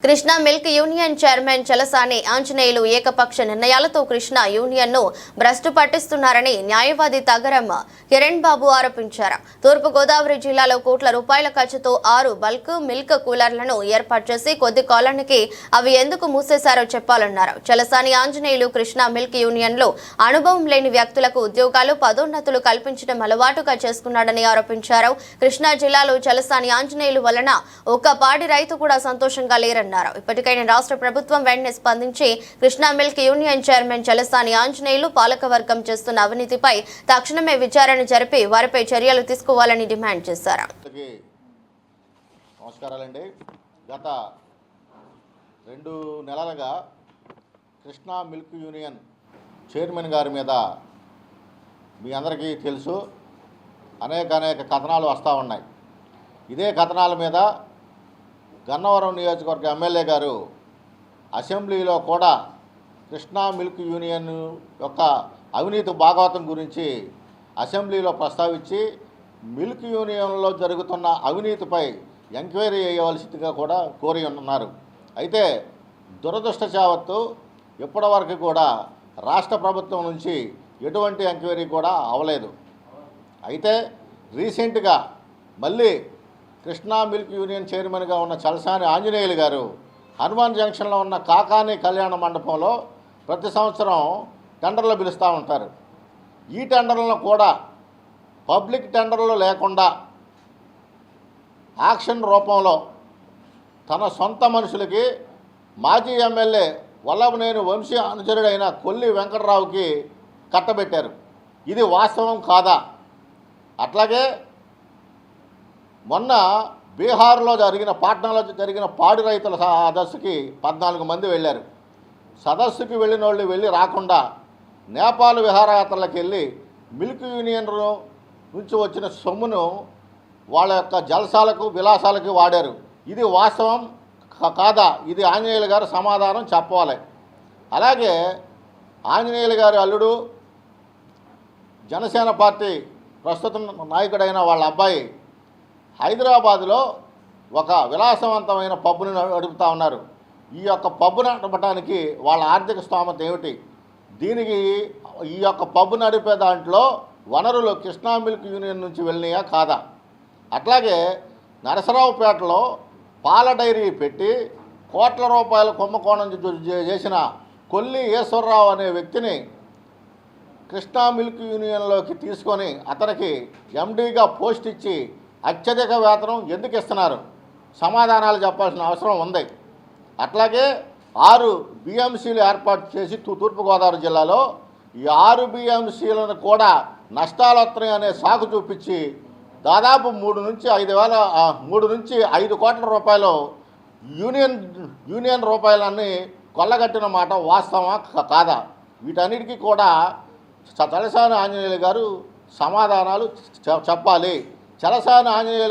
Krishna milk union chairman Chalasani Anjaneyulu ఏకపక్ష నిర్ణయాలతో Krishna union ను భ్రష్టు పట్టిస్తున్నారని న్యాయవాది తగరం కిరణ్ బాబు ఆరోపించారు. తూర్పు గోదావరి జిల్లాలో కోట్ల రూపాయల ఖర్చుతో 6 బల్క్ మిల్క్ కూలర్లను ఏర్పాటు చేసి కొద్ది కాలానికి అవి ఎందుకు మూసేశారో చెప్పాలన్నారు. చలసాని ఆంజనేయులు కృష్ణా మిల్క్ యూనియన్ లో అనుభవం లేని వ్యక్తులకు ఉద్యోగాలు పదోన్నతులు కల్పించడం అలవాటుగా చేసుకున్నాడని ఆరోపించారు. కృష్ణా జిల్లాలో చలసాని ఆంజనేయులు వలన ఒక్క పాడి రైతు కూడా సంతోషంగా లేరన్నారు. ఇప్పటికైనా రాష్ట్ర ప్రభుత్వం వెంటనే స్పందించి Krishna milk union chairman Chalasani Anjaneyulu పాలకవర్గం చేస్తున్న అవినీతిపై తక్షణమే విచారణ జరిపి వారిపై చర్యలు తీసుకోవాలని డిమాండ్ చేశారు. నమస్కారాలండి. గత 2 నెలలుగా కృష్ణా మిల్క్ యూనియన్ చైర్మన్ గారి మీద మీ అందరికీ తెలుసు అనేక కథనాలు వస్తూ ఉన్నాయి. ఇదే కథనాల మీద గన్నవరం నియోజకవర్గ ఎమ్మెల్యే గారు అసెంబ్లీలో కూడా కృష్ణా మిల్క్ యూనియన్ యొక్క అవినీతి భాగవతం గురించి అసెంబ్లీలో ప్రస్తావించి మిల్క్ యూనియన్లో జరుగుతున్న అవినీతిపై ఎంక్వైరీ చేయవలసిందిగా కూడా కోరి ఉన్నారు. అయితే దురదృష్టవశాత్తు ఇప్పటివరకు కూడా రాష్ట్ర ప్రభుత్వం నుంచి ఎటువంటి ఎంక్వైరీ కూడా అవ్వలేదు. అయితే రీసెంట్గా మళ్ళీ కృష్ణా మిల్క్ యూనియన్ చైర్మన్గా ఉన్న చలసాని ఆంజనేయులు గారు హనుమాన్ జంక్షన్లో ఉన్న కాకాని కళ్యాణ మండపంలో ప్రతి సంవత్సరం టెండర్లు పిలుస్తూ ఉంటారు. ఈ టెండర్లను కూడా పబ్లిక్ టెండర్లు లేకుండా ఆక్షన్ రూపంలో తన సొంత మనుషులకి మాజీ ఎమ్మెల్యే వల్లభనేని వంశీ అనుచరుడైన కొల్లి వెంకటరావుకి కట్టబెట్టారు. ఇది వాస్తవం కాదా? అట్లాగే మొన్న బీహార్లో పాట్నాలో జరిగిన పాడి రైతుల సదస్సుకి 14 మంది వెళ్ళారు. సదస్సుకి వెళ్ళిన వాళ్ళు వెళ్ళి రాకుండా నేపాల్ విహారయాత్రలకు వెళ్ళి మిల్క్ యూనియన్ నుంచి వచ్చిన సొమ్మును వాళ్ళ యొక్క జలసాలకు విలాసాలకు వాడారు. ఇది వాస్తవం కాదా? ఇది ఆంజనేయులు గారు సమాధానం చెప్పాలి. అలాగే ఆంజనేయులు గారి అల్లుడు జనసేన పార్టీ ప్రస్తుత నాయకుడైన వాళ్ళ అబ్బాయి హైదరాబాదులో ఒక విలాసవంతమైన పబ్బుని నడుపుతూ ఉన్నారు. ఈ యొక్క పబ్బు నడపడానికి వాళ్ళ ఆర్థిక స్తోమత ఏమిటి? దీనికి ఈ యొక్క పబ్బు నడిపే దాంట్లో వనరులు కృష్ణా మిల్క్ యూనియన్ నుంచి వెళ్ళినాయా కాదా? అట్లాగే నరసరావుపేటలో పాల డైరీ పెట్టి కోట్ల రూపాయల కుంభకోణం చేసిన కొల్లి ఈశ్వరరావు అనే వ్యక్తిని కృష్ణా మిల్క్ యూనియన్లోకి తీసుకొని అతనికి ఎండీగా పోస్ట్ ఇచ్చి అత్యధిక వేతనం ఎందుకు ఇస్తున్నారు? సమాధానాలు చెప్పాల్సిన అవసరం ఉంది. అట్లాగే 6 BMCలు ఏర్పాటు చేసి తూర్పుగోదావరి జిల్లాలో ఈ 6 BMCలను కూడా నష్టాలు వస్తున్నాయి అనే సాకు చూపించి దాదాపు 3 నుంచి 5 కోట్ల రూపాయలు యూనియన్ రూపాయలన్నీ కొల్లగట్టిన మాట వాస్తవమా కాదా? వీటన్నిటికీ కూడా చలసాని ఆంజనేయులు గారు సమాధానాలు చెప్పాలి. చలసాని ఆంజనేయులు